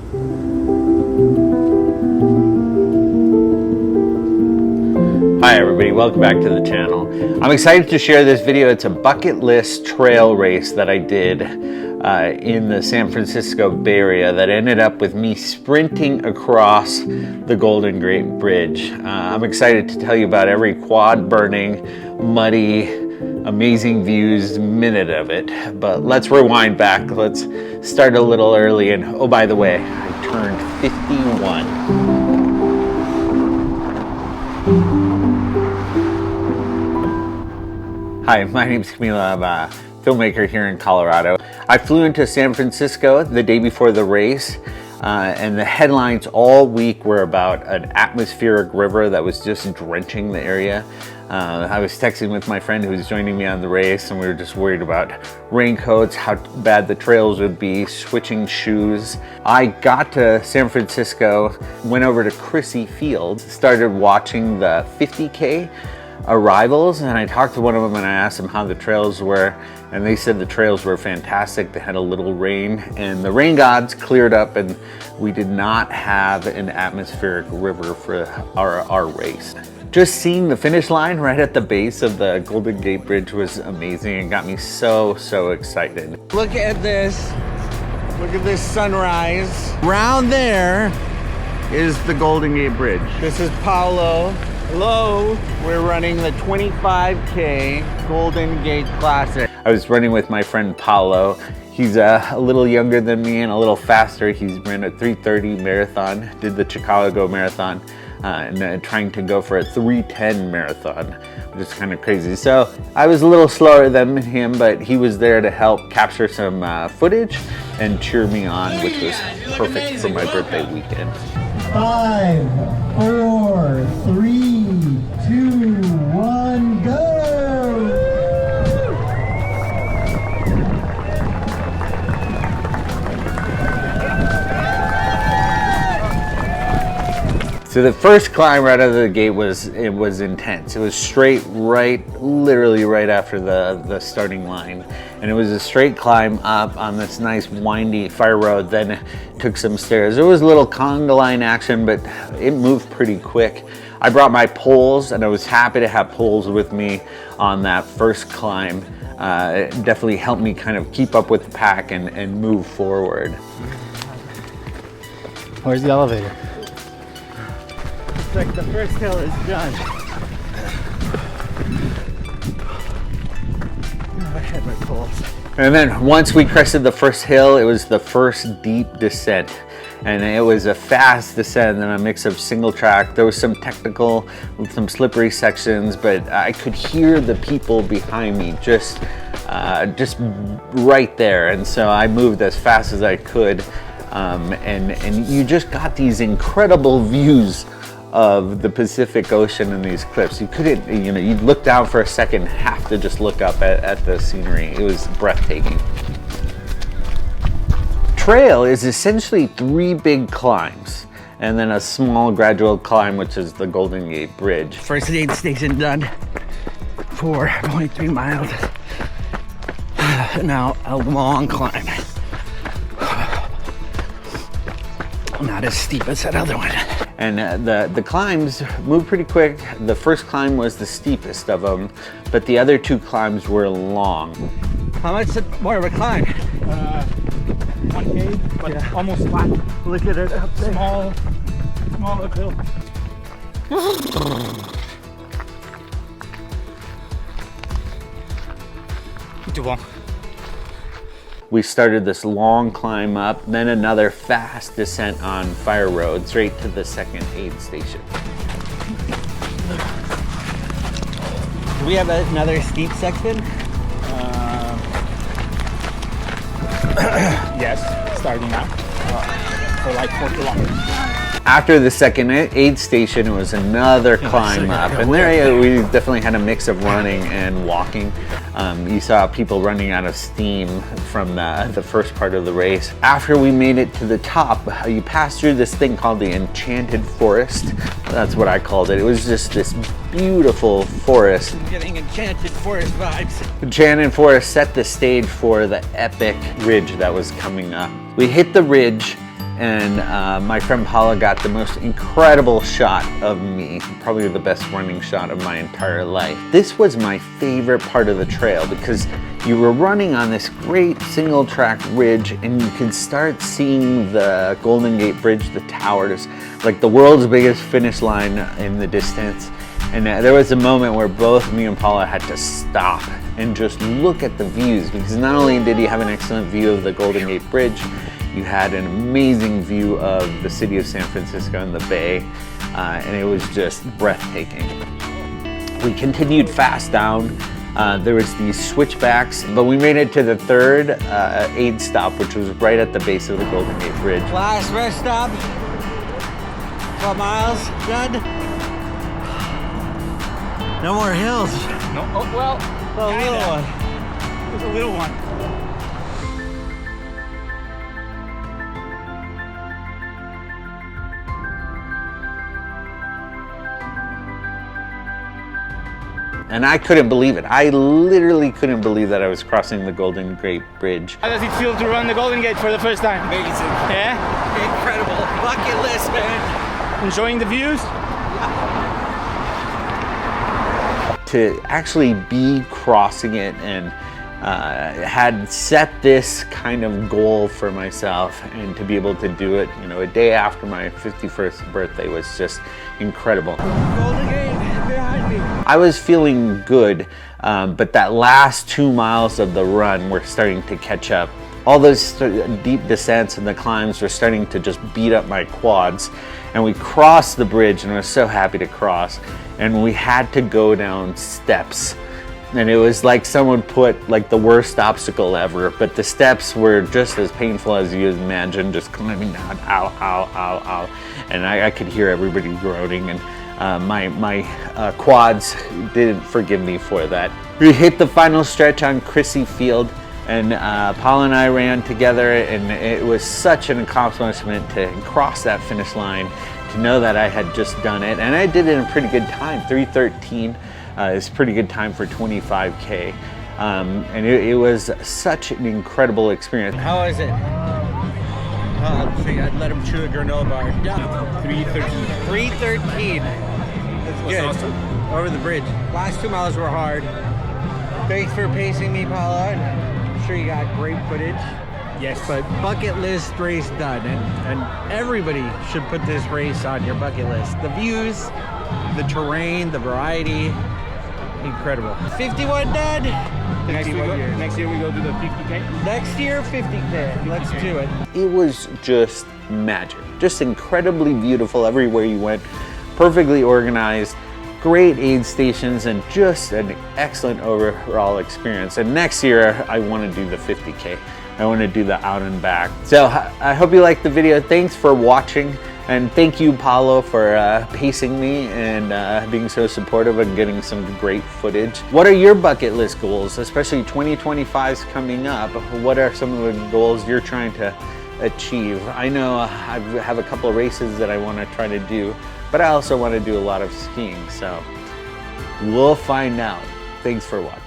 Hi everybody, welcome back to the channel. I'm excited to share this video. It's a bucket list trail race that I did in the San Francisco Bay Area that ended up with me sprinting across the Golden Gate Bridge. I'm excited to tell you about every quad burning, muddy, amazing views minute of it. But let's rewind back. Let's start a little early. And oh, by the way, I turned 51. Hi, my name is Camila. I'm a filmmaker here in Colorado. I flew into San Francisco the day before the race, and the headlines all week were about an atmospheric river that was just drenching the area. I was texting with my friend who was joining me on the race, and we were just worried about raincoats, how bad the trails would be, switching shoes. I got to San Francisco, went over to Crissy Field, started watching the 50K arrivals, and I talked to one of them and I asked them how the trails were, and they said the trails were fantastic. They had a little rain and the rain gods cleared up, and we did not have an atmospheric river for our race. Just seeing the finish line right at the base of the Golden Gate Bridge was amazing and got me so excited. Look at this. Look at this sunrise. Around there is the Golden Gate Bridge. This is Paulo. Hello, we're running the 25K Golden Gate Classic. I was running with my friend Paulo. He's a little younger than me and a little faster. He's ran a 3:30 marathon, did the Chicago Marathon, and trying to go for a 3:10 marathon, which is kind of crazy. So I was a little slower than him, but he was there to help capture some footage and cheer me on, which was perfect for my birthday weekend. 5, 4, 3, 2, 1, go! So the first climb right out of the gate was intense. It was straight literally right after the starting line. And it was a straight climb up on this nice windy fire road, then took some stairs. There was a little conga line action, but it moved pretty quick. I brought my poles, and I was happy to have poles with me on that first climb. It definitely helped me kind of keep up with the pack and move forward. Where's the elevator? It's like the first hill is done. I had my poles. And then once we crested the first hill, it was the first deep descent. And it was a fast descent and a mix of single track. There was some technical with some slippery sections, but I could hear the people behind me just right there. And so I moved as fast as I could. And you just got these incredible views of the Pacific Ocean and these cliffs. You couldn't, you'd look down for a second, have to just look up at the scenery. It was breathtaking. Trail is essentially 3 big climbs and then a small gradual climb, which is the Golden Gate Bridge. First aid station done for 0.3 miles. Now a long climb. Not as steep as that other one. And the climbs moved pretty quick. The first climb was the steepest of them, but the other 2 climbs were long. How much more of a climb? 1K, but yeah, almost flat. Look at it up there. Small uphill. Too long. We started this long climb up, then another fast descent on Fire Road straight to the second aid station. Do we have another steep section? Yes, starting now for like 4 kilometers. After the second aid station, it was another climb up, and there we definitely had a mix of running and walking. You saw people running out of steam from the first part of the race. After we made it to the top, you passed through this thing called the Enchanted Forest. That's what I called it. It was just this beautiful forest. I'm getting Enchanted Forest vibes. Enchanted Forest set the stage for the epic ridge that was coming up. We hit the ridge, and my friend Paulo got the most incredible shot of me, probably the best running shot of my entire life. This was my favorite part of the trail because you were running on this great single track ridge and you could start seeing the Golden Gate Bridge, the towers, like the world's biggest finish line in the distance. And there was a moment where both me and Paulo had to stop and just look at the views, because not only did you have an excellent view of the Golden Gate Bridge, you had an amazing view of the city of San Francisco and the bay, and it was just breathtaking. We continued fast down. There was these switchbacks, but we made it to the third aid stop, which was right at the base of the Golden Gate Bridge. Last rest stop. 12 miles, done. No more hills. No, oh, well, A little one. it was a little one. And I couldn't believe it. I literally couldn't believe that I was crossing the Golden Gate Bridge. How does it feel to run the Golden Gate for the first time? Amazing. Yeah? Incredible. Bucket list, man. Enjoying the views? To actually be crossing it and had set this kind of goal for myself, and to be able to do it, you know, a day after my 51st birthday was just incredible. Golden Gate behind me. I was feeling good, but that last 2 miles of the run were starting to catch up. All those deep descents and the climbs were starting to just beat up my quads, and we crossed the bridge, and I was so happy to cross, and we had to go down steps. And it was like someone put like the worst obstacle ever, but the steps were just as painful as you imagine, just climbing down, ow, ow, ow, ow. And I could hear everybody groaning, and my quads didn't forgive me for that. We hit the final stretch on Crissy Field, and Paulo and I ran together, and it was such an accomplishment to cross that finish line, to know that I had just done it. And I did it in a pretty good time, 3:13. It's a pretty good time for 25K. And it was such an incredible experience. How was it? Let's see, I'd let him chew a granola bar. Yeah. 3:13. 3:13. That's good. awesome. Over the bridge. Last 2 miles were hard. Thanks for pacing me, Paulo. I'm sure you got great footage. Yes. But bucket list race done, and everybody should put this race on your bucket list. The views, the terrain, the variety, incredible. 51 done. Next 51 years. year we go to the 50K. Next year, 50K. Let's do it. It was just magic, just incredibly beautiful everywhere you went, perfectly organized, great aid stations, and just an excellent overall experience. And next year, I want to do the 50K. I want to do the out and back. So I hope you liked the video. Thanks for watching. And thank you, Paulo, for pacing me and being so supportive and getting some great footage. What are your bucket list goals, especially 2025's coming up? What are some of the goals you're trying to achieve? I know I have a couple of races that I want to try to do, but I also want to do a lot of skiing. So we'll find out. Thanks for watching.